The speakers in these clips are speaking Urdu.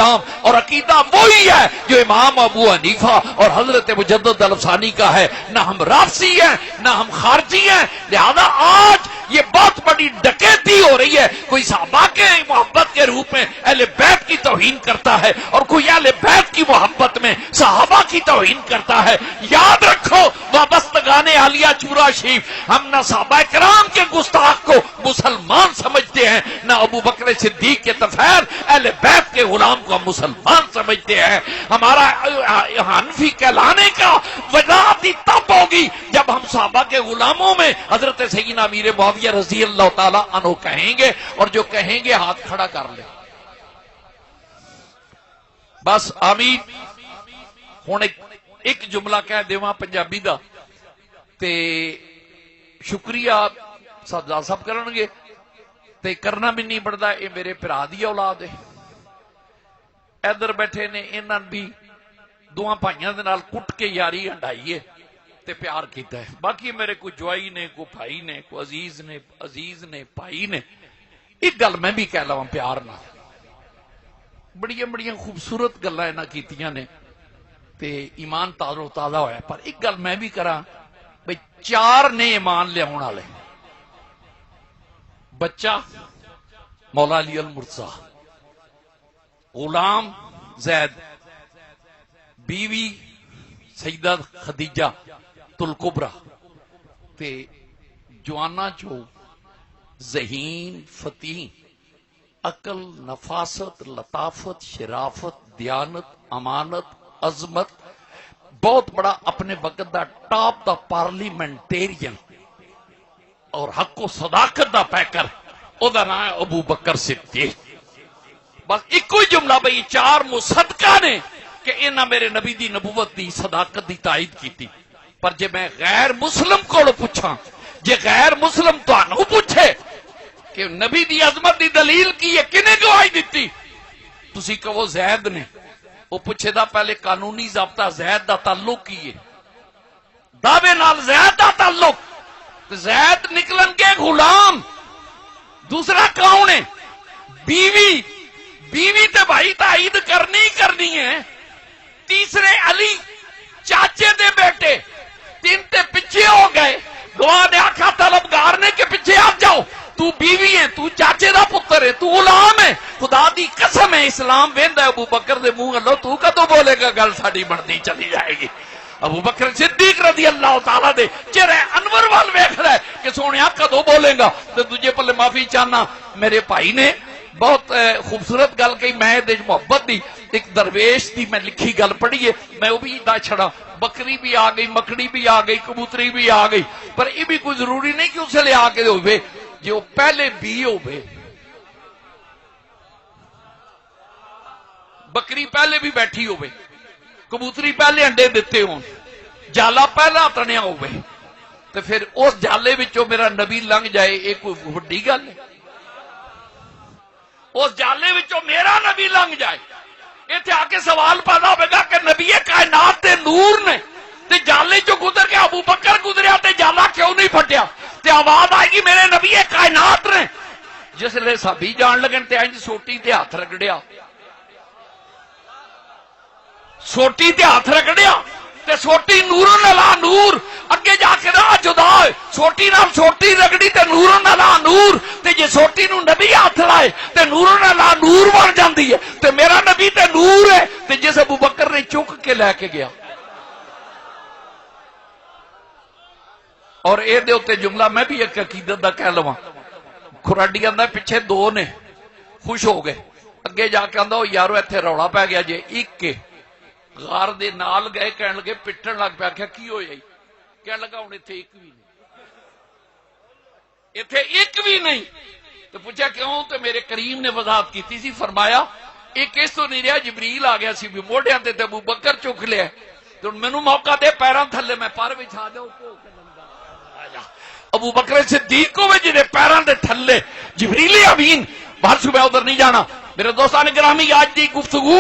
غلام، اور عقیدہ وہی ہے جو امام ابو حنیفہ اور حضرت مجدد الفسانی کا ہے۔ نہ ہم رافضی ہیں نہ ہم خارجی ہیں، لہذا آج یہ بہت بڑی ڈکیتی ہو رہی ہے۔ کوئی صحابہ کے محبت کے روپ میں اہل بیت کی توہین کرتا ہے اور کوئی اہل بیت کی محبت میں صحابہ کی توہین کرتا ہے۔ یاد رکھو وابستگان عالیہ چورا شریف، ہم نہ صحابہ کرام کے گستاخ کو مسلمان سمجھتے ہیں، نہ ابو بکر صدیق کے تفیر اہل بیت کے غلام کو ہم مسلمان سمجھتے ہیں۔ ہمارا حنفی کہلانے کا وجاہت ہی تب ہوگی جب ہم صحابہ کے غلاموں میں حضرت سیدنا امیر معاویہ رضی اللہ تعالی عنہ کہیں گے، اور جو کہیں گے ہاتھ کھڑا کر لیں بس آمین۔ ہن ایک جملہ کہہ دیواں پنجابی دا تے شکریہ سردار صاحب کرن گے تے کرنا بھی نہیں بڑھتا، یہ میرے بھرا دی اولاد ہے، ادھر بیٹھے نے، انہاں بھی دوواں بھائیاں دے نال کٹ کے یاری ہنڈائی ہے تے پیار کیتا ہے۔ باقی میرے کوئی جوائی نے، کوئی بھائی نے، کوئی عزیز نے بھائی نے، ایک گل میں بھی کہہ لواں پیار نہ، بڑی بڑی خوبصورت گلاں انہاں کیتیاں نے تے ایمان تازہ ہویا، پر ایک گل میں بھی کراں بھئی 4 نے ایمان لیاون والے، بچہ مولا علی المرتضی، غلام زید، بیوی سیدہ خدیجہ الکبریٰ، تے جوانا چو ذہین، فتین، عقل، نفاست، لطافت، شرافت، دیانت، امانت، عظمت، بہت بڑا اپنے وقت دا ٹاپ دا پارلیمنٹیرین اور حق و صداقت دا پیکر، او دا نام ہے ابو بکر صدیق۔ بس ایک ہی جملہ بھئی 4 مصدقہ نے کہ انہاں میرے نبی دی نبوت دی صداقت دی تائید کیتی۔ پر جے میں غیر مسلم کو پوچھاں، جے غیر مسلم تانوں پوچھے کہ نبی دی عظمت دی دلیل کی ہے، کنے گواہی دیتی، تسی کہو زید نے، وہ پوچھے دا پہلے قانونی ضابطہ زید دا تعلق کی ہے، دعوے نال زید دا تعلق، زید نکلن کے غلام، دوسرا کون ہے؟ بیوی تے بھائی تائید کرنی ہے، تیسرے علی چاچے دے بیٹے، 3 تے پیچھے ہو گئے، دعا نے آکھا طلبگار نے کہ پیچھے آ جاؤ، تو بیوی ہے، تو چاچے دا پتر ہے، تو غلام ہے، خدا دی قسم ہے اسلام ویندا ہے ابو بکر دے منہ اللہ، تو کدوں بولے گا گل ساڈی بنتی چلی جائے گی۔ ابو بکر صدیق رضی اللہ تعالیٰ دے چہرے انور وال ویکھ رہا ہے کہ سونیا کدوں بولے گا، تے دوجے پلے معافی چاہنا میرے بھائی نے بہت خوبصورت گل کہی، میں دے محبت دی ایک درویش دی میں لکھی گل پڑھی ہے، میں وہ بھی دا چھڑا، بکری بھی آ گئی، مکڑی بھی آ گئی، کبوتری بھی آ گئی، پر یہ بھی کوئی ضروری نہیں کہ اسے لے آ کے ہوئے جو پہلے بھی ہوئے، بکری پہلے بھی بیٹھی ہوئے، کبوتری پہلے انڈے دیتے ہوں، جالا پہلا تنیا ہوئے، تو پھر اس جالے وچوں میرا نبی لنگ جائے، ایک کوئی بڑی گل ہے؟ اس جالے وچوں میرا نبی لنگ جائے، ایتھے آ کے سوال پیدا ہوئے گا کہ نبی کائنات تے نور نے تے جالے چوں گزر کے ابو بکر گزریا تے جالا کیوں نہیں پھٹیا؟ تے آواز آئے گی میرے نبی کائنات نے، جس لئے صحابی جان لگن تے انج سوٹی تے ہاتھ رگڑیا، سوٹی تے ہاتھ رگڑیا تے سوٹی نورن علا نور، اگے جا کے راہ جدا ہوئے، سوٹی نال سوٹی رگڑی تے نورن علا نور، تے جے سوٹی نو نبی ہاتھ لائے تے نورن علا نور بن جاندی ہے، تے میرا نبی تے نور ہے، تے جس ابو بکر نے چک کے لے کے گیا۔ اور اے دے اوتے جملہ میں بھی ایک عقیدت دا کہہ لواں، کھراڈی آندا پیچھے 2 نے خوش ہو گئے، اگے جا کے آندا او یارو ایتھے رولا پی گیا جے، ایک کے غار دے نال گئے، کہن لگے پٹن لگ پیا، کیا کی ہویا؟ کہن لگا ہن ایتھے ایک بھی نہیں، ایتھے ایک بھی نہیں، تو پوچھا کیوں؟ تو میرے کریم نے وضاحت کی سی، فرمایا ایک اس تو نہیں رہا، جبریل آ گیا سی بھی موڈیاں تے ابو بکر چک لیا، تو مینوں موقع دے پیراں تھلے میں پر بچھا دے، ابو بکر صدیق کو جنہیں پیراں دے تھلے جبریل امین، باہر صبح ادھر نہیں جانا۔ میرے دوستان گرامی، آج دی گفتگو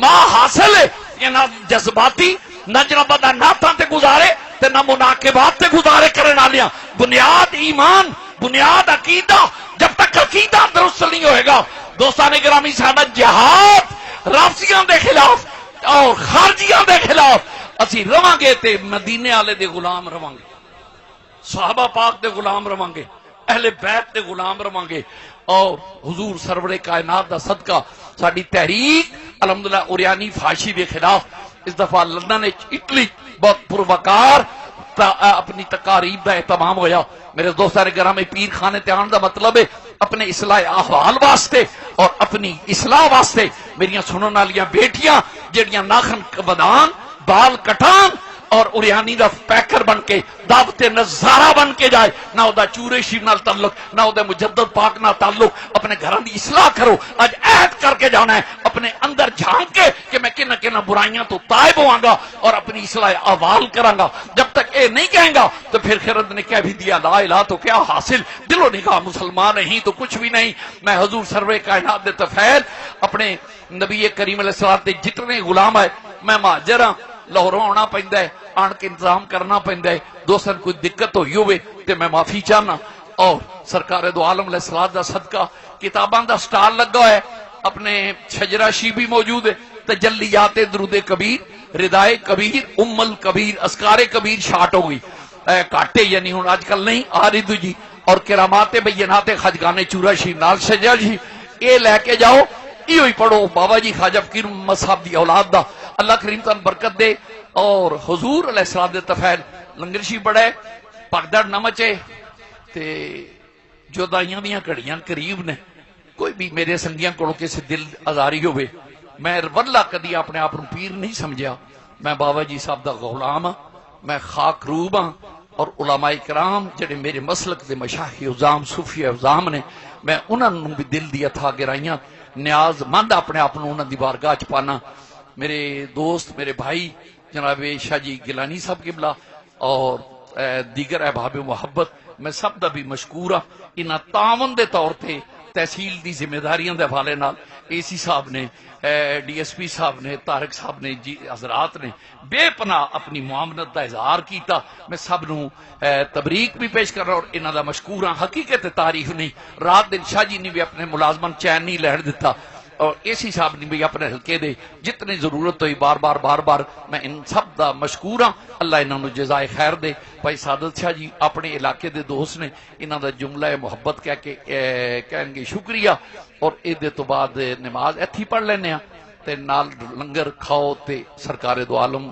ماں حاصل ہے کہ نہ جذباتی، نہ جناب دا ناتاں تے گزارے تے نہ مناقبات تے گزارے کرنے والیاں، بنیاد ایمان، بنیاد عقیدہ، جب تک عقیدہ درست نہیں ہوئے گا دوستان گرامی ساڈا جہاد راہ یہودیاں دے خلاف اور خارجیاں دے خلاف اسی رواں گے تے مدینے والے دے غلام رواں گے، صحابہ پاک دے غلام رواں گے، اہل بیت دے غلام رواں گے، اور حضور سرور کائنات دا صدقہ ساری تحریک الحمدللہ اوریانی فاشی دے خلاف اس دفعہ لندن اٹلی بہت پروکار اپنی تقاریب دا اہتمام ہویا۔ میرے دوستان گرامی پیر خانے تے آن دا مطلب ہے اپنے اصلاح احوال واسطے اور اپنی اصلاح واسطے میریاں سنن والیاں بیٹیاں جڑیاں ناخن بدان بال کٹان اور اوریانی دا پیکر بن کے دعوت نظارہ بن کے جائے، نہ او دا چورے شریف نال تعلق، نہ او دا مجدد پاک نال تعلق، اپنے گھراں دی اصلاح کرو۔ اج عہد کر کے جانا ہے اپنے اندر جھانک کے کہ میں کنا کنا برائیاں تو تائب ہواں گا اور اپنی اصلاح احوال کراں گا۔ جب تک اے نہیں کہیں گا تو پھر خیرت نے کہہ بھی دیا لا الہ تو کیا حاصل، دل و نگاہ مسلمان نہیں تو کچھ بھی نہیں۔ میں حضور سرور کائنات دے طفیل اپنے نبی کریم علیہ السلام دے جتنے غلام ہے، میں مہاجر ہاں، لاہوروں آنا پیندا ہے، آن کے انتظام کرنا پیندا ہے، دوستاں کوئی دقت ہوئی ہوئے تے میں معافی چاہنا۔ اور سرکار دو عالم علیہ الصلوۃ دا صدقہ کتاباں دا سٹال لگا ہے، اپنے شجرہ شی بھی موجود ہے، تجلیات درود کبیر، ردائے کبیر، ام الکبیر، اذکار کبیر شارٹ ہو گئی کاٹے یعنی ہن آج کل نہیں آ رہی جی، اور کرامات بینات خواجگان چورا شی نال شجرہ شی اے لے کے جاؤ، ایو ہی پڑھو۔ بابا جی خواجہ فقیر محمد صاحب دی اولاد دا اللہ کریم تن برکت دے، اور حضور علیہ السلام دے طفیل لنگر شی بڑے پگدڑ نہ مچے تے جدائیاں دیاں گھڑیاں قریب نے، کوئی بھی میرے سنگیاں کو کسی دل آزاری ہوئے، میں واللہ کدی اپنے آپ پیر نہیں سمجھا، میں بابا جی صاحب دا غلام ہاں، میں خاک روب ہاں، اور علماء کرام جڑے میرے مسلک دے مشاہی عظام صوفی عظام نے، میں انہاں نوں بھی دل دی اتھا گرائیاں نیاز مند اپنے آپ انہاں دی بارگاہ چ پانا۔ میرے دوست میرے بھائی جناب شاہ جی گیلانی صاحب قبلہ اور دیگر احباب محبت، میں سب دا بھی مشکور ہاں۔ انہاں تعاون دے طور تے تحصیل دی ذمہ داریاں دے حوالے نال اے سی صاحب نے، ڈی ایس پی صاحب نے، طارق صاحب نے، جی حضرات نے بے پناہ اپنی معاملت دا اظہار کیتا، میں سب نو تبریک بھی پیش کر رہا اور انہاں دا مشکور ہاں۔ حقیقت تعریف نہیں، رات دن شاہ جی نے بھی اپنے ملازمن چین نہیں لہن دیتا، اور اے سی صاحب نے بھی اپنے حلقے دے جتنی ضرورت ہوئی بار بار میں ان سب دا مشکور ہاں، اللہ انہاں نو جزائے خیر دے۔ بھائی سعادت شاہ جی اپنے علاقے دے دوست نے، انہاں دا جملہ محبت کہہ کے کہیں گے شکریہ، اور اے دے تو بعد نماز ایتھی پڑھ لینے ہاں تے نال لنگر کھاؤ تے سرکار دو عالم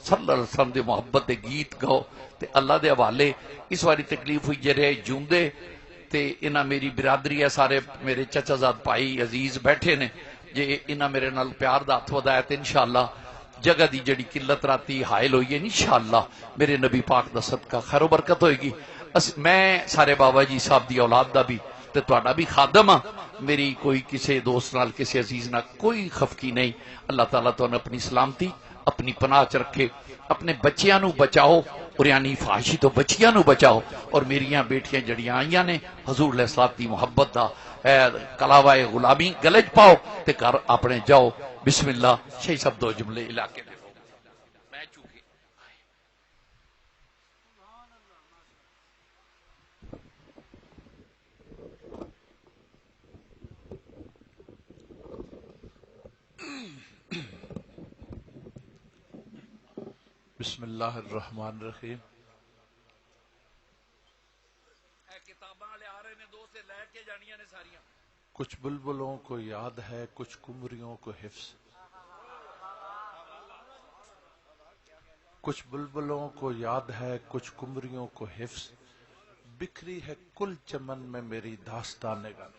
صلی اللہ علیہ وسلم دے محبت دے گیت گاؤ تے اللہ دے حوالے۔ اس واری تکلیف ہوئی جرے جوندے تے انہاں میری برادری ہے، سارے میرے چچا زاد بھائی عزیز بیٹھے نے، جے انہاں میرے نال پیار دا ہاتھ ودایا تے انشاءاللہ جگہ دی جڑی قلت راتی حائل ہوئی ہے انشاءاللہ میرے نبی پاک دا صدقہ خیر و برکت ہوئے گی۔ میں سارے بابا جی صاحب دی اولاد دا بھی تے تہاڈا بھی خادم ہاں، میری کوئی کسی دوست نال کسی عزیز نال کوئی خفقی نہیں۔ اللہ تعالیٰ تو نے اپنی سلامتی اپنی پناہ چ رکھے، اپنے بچیاں نو بچاؤ، اوریانی فحاشی تو بچیاں نو بچاؤ، اور میریاں بیٹیاں جڑیاں آئیاں نے حضور علیہ الصلوۃ دی محبت دا کلاوائے غلامی گلج پاؤ تے کر اپنے جاؤ۔ بسم اللہ شہی سب دو جملے علاقے میں میں چونکہ بسم اللہ الرحمن الرحیم۔ کتاباں والے آ رہے نے دوست لے کے جانیاں نے ساریاں۔ کچھ بلبلوں کو یاد ہے کچھ کمریوں کو حفظ، کچھ بلبلوں کو یاد ہے کچھ کمریوں کو حفظ، بکھری ہے کل چمن میں میری داستان غم۔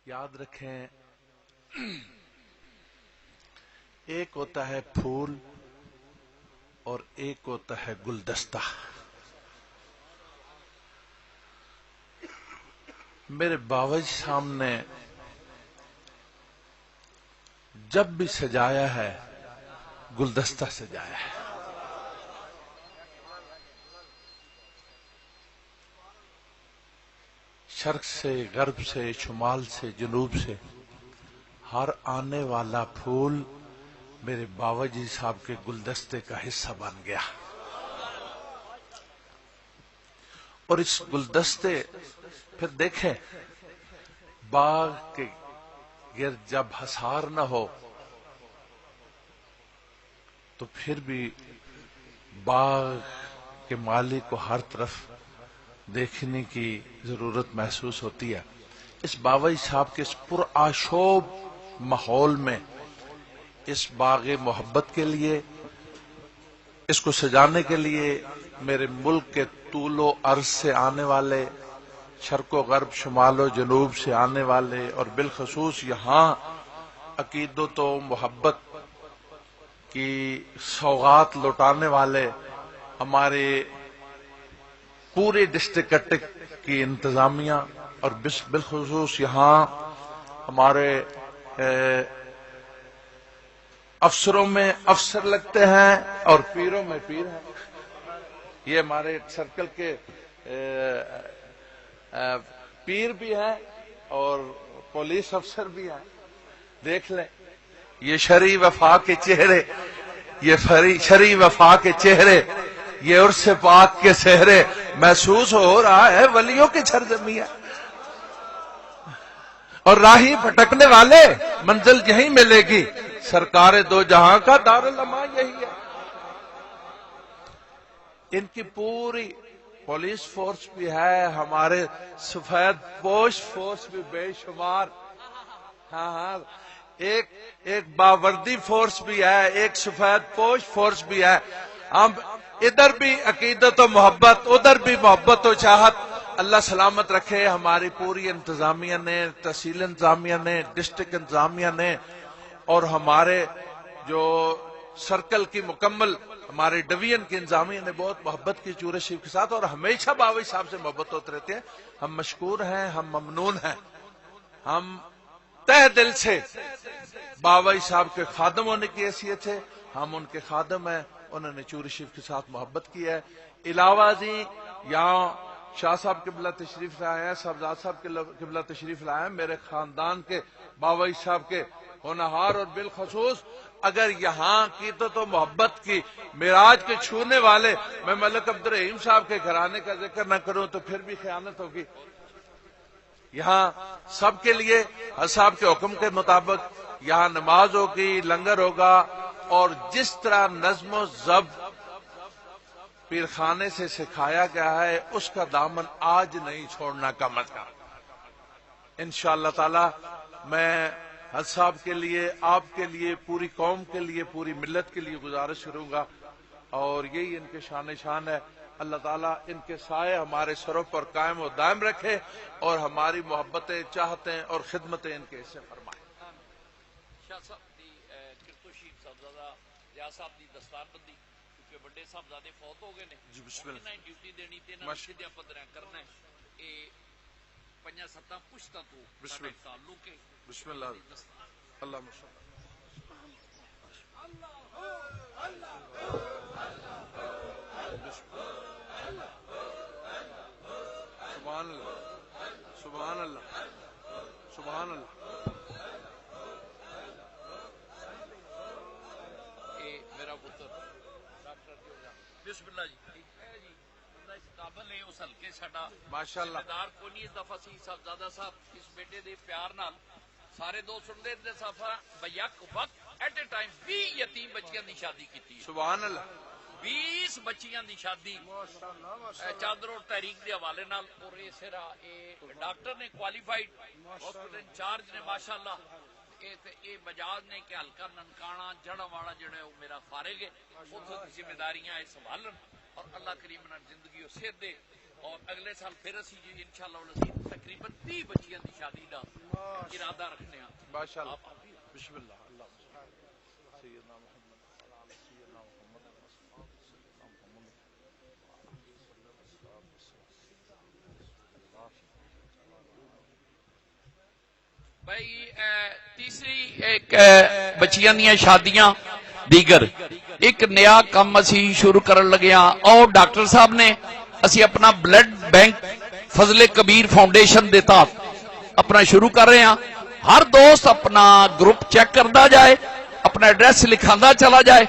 یاد رکھیں ایک ہوتا ہے پھول اور ایک ہوتا ہے گلدستہ۔ میرے باورچی صاحب نے جب بھی سجایا ہے گلدستہ سجایا ہے۔ شرق سے غرب سے شمال سے جنوب سے ہر آنے والا پھول میرے باورچی صاحب کے گلدستے کا حصہ بن گیا، اور اس گلدستے پھر دیکھیں باغ کے گرد جب حصار نہ ہو تو پھر بھی باغ کے مالک کو ہر طرف دیکھنے کی ضرورت محسوس ہوتی ہے. اس باوئی صاحب کے اس پرآشوب ماحول میں اس باغ محبت کے لیے، اس کو سجانے کے لیے میرے ملک کے طول و عرض سے آنے والے، شرق و غرب، شمال و جنوب سے آنے والے، اور بالخصوص یہاں عقیدت و محبت کی سوغات لوٹانے والے ہمارے پورے ڈسٹرکٹ اٹک کی انتظامیہ، اور بالخصوص یہاں ہمارے افسروں میں افسر لگتے ہیں اور پیروں میں پیر ہیں. یہ ہمارے سرکل کے پیر بھی ہیں اور پولیس افسر بھی ہیں. دیکھ لیں یہ شرعی وفا کے چہرے، یہ شرعی وفا کے چہرے، یہ عرس پاک کے سہرے. محسوس ہو رہا ہے ولیوں کی سرزمین ہے، اور راہی بھٹکنے والے منزل یہی ملے گی. سرکار دو جہاں کا دارالامان یہی ہے. ان کی پوری پولیس فورس بھی ہے، ہمارے سفید پوش فورس بھی بے شمار. ہاں ایک باوردی فورس بھی ہے، ایک سفید پوش فورس بھی ہے. ہم ادھر بھی عقیدت و محبت، ادھر بھی محبت و چاہت. اللہ سلامت رکھے ہماری پوری انتظامیہ نے، تحصیل انتظامیہ نے، ڈسٹرکٹ انتظامیہ نے، اور ہمارے جو سرکل کی مکمل ہمارے ڈویژن کی انتظامیہ نے بہت محبت کی چور شریف کے ساتھ، اور ہمیشہ باوئی صاحب سے محبت ہوتے رہتے ہیں. ہم مشکور ہیں، ہم ممنون ہیں. ہم تہ دل سے باوئی صاحب کے خادم ہونے کی حیثیت سے ہم ان کے خادم ہیں. انہوں نے چور شریف کے ساتھ محبت کی ہے. علاوہ ازیں یہاں شاہ صاحب قبلہ تشریف لائے ہیں، صاحبزاد صاحب قبلہ تشریف لائے ہیں. میرے خاندان کے باوئی صاحب کے ہونہار، اور بالخصوص اگر یہاں کی تو محبت کی معراج کے چھونے والے میں ملک عبدالرحیم صاحب کے گھرانے کا ذکر نہ کروں تو پھر بھی خیانت ہوگی. یہاں سب کے لیے صاحب کے حکم کے مطابق یہاں نماز ہوگی، لنگر ہوگا، اور جس طرح نظم و ضبط پیرخانے سے سکھایا گیا ہے اس کا دامن آج نہیں چھوڑنا کم از کم. انشاءاللہ تعالی میں حج صاحب کے لیے، آپ کے لیے، پوری قوم کے لیے، پوری ملت کے لیے گزارش کروں گا، اور یہی ان کے شان ہے. اللہ تعالیٰ ان کے سائے ہمارے سروں پر قائم و دائم رکھے، اور ہماری محبتیں، چاہتیں اور خدمتیں ان کے حصے فرمائے. شاہ صاحب دی کرتوشی صاحبزادہ ضیاء صاحب دی دستار بندی، کیونکہ بڑے صاحبزادے فوت ہو گئے نے، جی بسم اللہ. انہاں ڈیوٹی دینی تے انہاں سیدھا پدرا کرنا ہے. اے 5-7 پشتاں تو بسم اللہ. تعلق ہے. بسم اللہ. اللہم صل سبحان اللہ، سبحان اللہ، سبحان اللہ. اے میرا پتر ڈاکٹر بسم اللہ جی. ٹھیک ہے جی، اللہ اس قابل ہے اس حلقے ساڈا ماشاءاللہ. ذمہ دار کوئی نہیں. اس دفعہ سی صاحبزادہ صاحب اس بیٹے دے پیار نال سارے دو سنتے دے صفا بیک وقت ایٹ اے ٹائم 20 یتیم بچیاں دی شادی کی. سبحان اللہ. 20 بچیاں دی شادی چادر اور تحریک دے حوالے نال. اور یہ سرا ڈاکٹر نے کوالیفائڈ، ہاسپٹل انچارج نے ماشاءاللہ. یہ بجاج نے کہ ہلکا ننکانا جڑا والا جڑا وہ میرا فارغ ہے، اس ذمہ داریاں سنبھالن، اور اللہ کریم نے زندگی و صحت دے. اور اگلے سال پھر اسی جی انشاءاللہ تقریباً 30 بچیاں دی شادی دا ارادہ رکھنے ہیں. ماشاءاللہ. بسم اللہ. اللہ سیدنا محمد سیدنا محمد بھائی تیسری ایک بچیاں دیاں شادیاں دیگر ایک نیا کام اسی شروع کرن لگے ہاں. اور ڈاکٹر صاحب نے اسی اپنا بلڈ بینک فضل کبیر فاؤنڈیشن دے تحت اپنا شروع کر رہے ہیں. ہر دوست اپنا گروپ چیک کرتا جائے، اپنا ایڈریس لکھاندہ چلا جائے،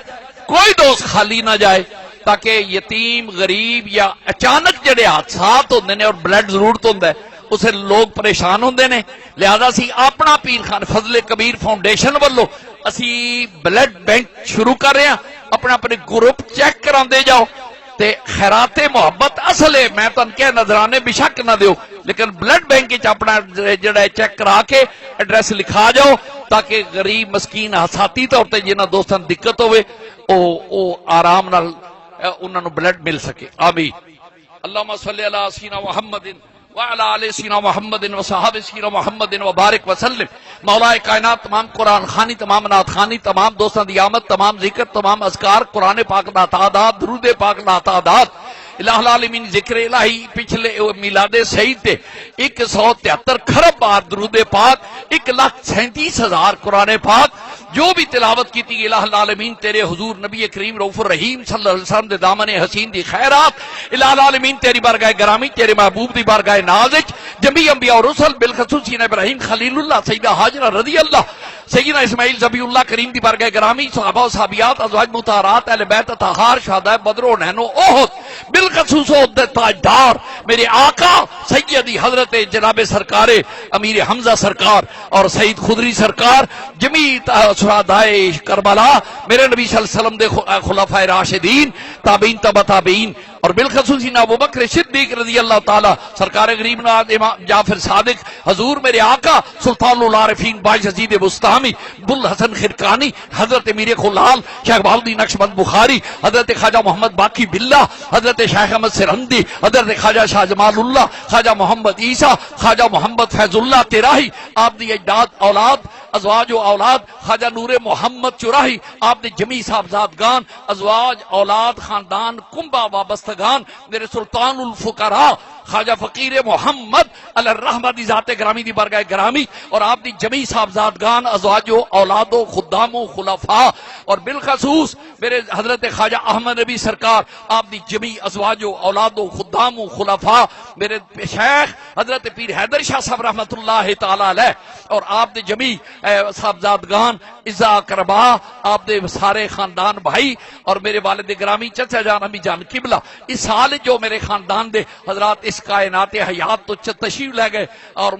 کوئی دوست خالی نہ جائے، تاکہ یتیم غریب یا اچانک جڑے حادثات ہوندے نے اور بلڈ ضرورت ہوندا ہے اسے لوگ پریشان ہوندے نے، لہذا سی اپنا پیر خان فضل کبیر فاؤنڈیشن والوں اسی بلڈ بینک شروع کر رہے ہیں، اپنا اپنے گروپ چیک کراندے جاؤ تے خیرات محبت اصل ہے، میں تو کہ نظرانے بے شک نہ دیو، لیکن بلڈ بینک اپنا جڑا چیک کرا کے ایڈریس لکھا جاؤ تاکہ غریب مسکین حساتی طور تے جنہاں دوستاں دقت ہوئے او آرام نال انہاں نو بلڈ مل سکے. آمین. اللہم صلی علی سیدنا محمد وعلی آل سیدنا محمد وصحابہ سیدنا محمد وبارک وسلم. مولا کائنات تمام قرآن خانی، تمام نعت خانی، تمام دوستاں دی آمد، تمام ذکر، تمام اذکار قرآن پاک دا تعداد، درود پاک دا تعداد الہ العالمین ذکر الہی پچھلے میلاد سعید تے 173 کھرب بار درود پاک، 1,37,000 قرآن پاک جو بھی تلاوت کی تھی الہ العالمین تیرے حضور نبی کریم رؤوف الرحیم صلی اللہ علیہ وسلم دے دامن حسین دی خیرات، الہ العالمین تیری بارگاہ گرامی، تیرے محبوب دی بارگاہ نازج، جمیع انبیاء و رسل بالخصوص سیدنا ابراہیم خلیل اللہ، سیدہ ہاجرہ رضی اللہ، سیدنا اسماعیل ذبیح اللہ کریم دی بارگاہ گرامی، صحابہ و صحابیات، ازواج مطہرات، اہل بیت اطہار، شہداء بدر و حنین و احد، بالخصوص عہد تاجدار میرے آقا سیدی حضرت جناب سرکار امیر حمزہ سرکار اور سعید خدری سرکار، جمیع شہدائے کربلا، میرے نبی صلی اللہ علیہ وسلم دے خلفائے راشدین، تابعین تبع تابعین، اور بالخصوص ابو بکر صدیق رضی اللہ تعالی، سرکار غریب نواز امام جعفر صادق، حضور میرے آقا سلطان العارفین بایزید بستامی، بوالحسن خرقانی، حضرت میر خلال، شیخ بہاؤالدین نقشبند بخاری، حضرت خواجہ محمد باقی باللہ، حضرت شیخ احمد سرہندی، حضرت خواجہ شاہ جمال اللہ، خواجہ محمد عیسیٰ، خواجہ محمد فیض اللہ تراہی، آپ دی اجداد اولاد ازواج و اولاد، خواجہ نور محمد چراہی، آپ نے جمیع صاحبزادگان، ازواج اولاد خاندان کنبہ وابستگان، میرے سلطان الفقراء خواجہ فقیر محمد علی الرحمہ دی ذات گرامی دی بارگاہ گرامی، اور آپ دی جمیع صاحبزادگان، ازواج و اولاد و خدام و خلفاء، اور بالخصوص میرے حضرت خواجہ احمد نبی سرکار، آپ دی جمیع ازواج و اولاد و خدام و خلفاء، میرے شیخ حضرت پیر حیدر شاہ صاحب رحمۃ اللہ تعالی علیہ، اور آپ دے جمیع صاحبزادگان، اعزا اقربا، آپ دے سارے خاندان بھائی، اور میرے والد گرامی چچا جان امی جان قبلہ، اس سال جو میرے خاندان دے حضرات اس کائنات حیات تو تشریف لے گئے، اور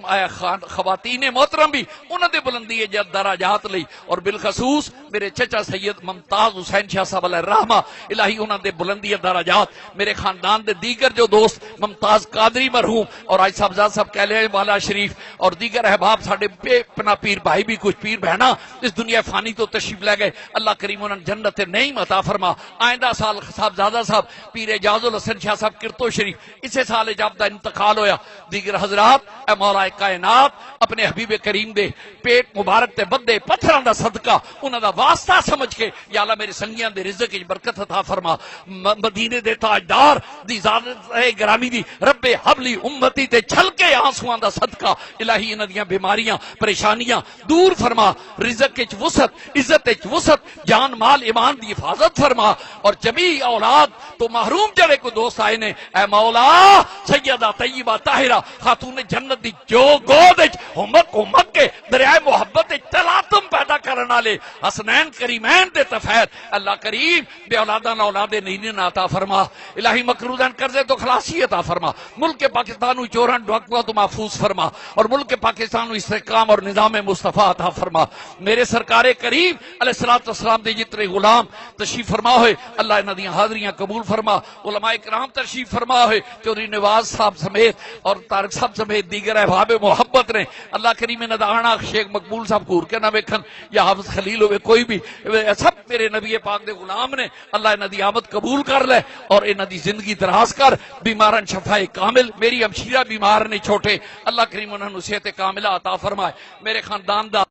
خواتین محترم بھی انہوں نے بلندی درجات لی، اور بالخصوص میرے چچا سید ممتاز حسین شاہ صاحب علیہ الرحمہ، الہی انہوں نے بلندی درجات، میرے خاندان دے دیگر جو دوست، ممتاز قادری مرحوم، اور آج صاحبزاد صاحب کہلے والا شریف، اور دیگر احباب ساڑھے بے پنا پیر بھائی بھی کچھ پیر بہنا اس دنیا فانی تو تشریف لے گئے، اللہ کریم انہوں نے جنت نعیم عطا فرما. آئندہ سال صاحبزادہ صاحب پیر اعجاز الحسن شاہ صاحب کرتو شریف اسے سال جب دا انتقال ہویا. دیگر حضرات اے مولا کائنات اپنے حبیب کریم دے پیٹ مبارک تے بدے پتھراں دا صدقہ انہاں دا واسطہ سمجھ کے یا اللہ میرے سنگیاں دے رزق وچ برکت عطا فرما. مدینے دے تاجدار دی ذات گرامی دی رب حبلی امتی تے چھل کے آنسواں دا صدقہ الہی انہاں دیاں بیماریاں پریشانیاں دور فرما. رزق وچ وسعت عزت وچ وسعت جان مال ایمان دی حفاظت فرما. اور جمیع اولاد تو محروم جڑے کو دوست آئے نے اے مولا سیدہ طیبہ طاہرہ خاتون جنت دی جو گود وچ امت کے دریائے محبت تلاطم پیدا کرن والے حسنین کریمین دے تفید اللہ کریم بے اولادان اولاد نینین عطا فرما. الہی مقروضین قرضے تو خلاصی عطا فرما. ملک پاکستان چورن ڈاکو تو محفوظ فرما اور ملک پاکستان استحکام اور نظام مصطفیٰ عطا فرما. میرے سرکار کریم علیہ الصلوۃ والسلام دے جتنے غلام تشریف فرما ہوئے اللہ انہاں دیاں حاضریاں قبول فرما. علماء کرام تشریف فرما ہوئے چوری نواز صاحب سمیت اور طارق صاحب سمیت دیگر احباب محبت نے اللہ کریم انہاں دا آنا شیخ مقبول صاحب گور کے نہ ویکھن یا حافظ خلیل ہوئے کوئی بھی سب میرے نبی پاک دے غلام نے اللہ انہاں دی آمد قبول کر لے اور انہاں دی زندگی دراز کر. بیمارن شفا کامل میری ہمشیرہ بیمار نے چھوٹے اللہ کریم انہاں نو صحت کاملہ عطا فرمائے. میرے خاندان دا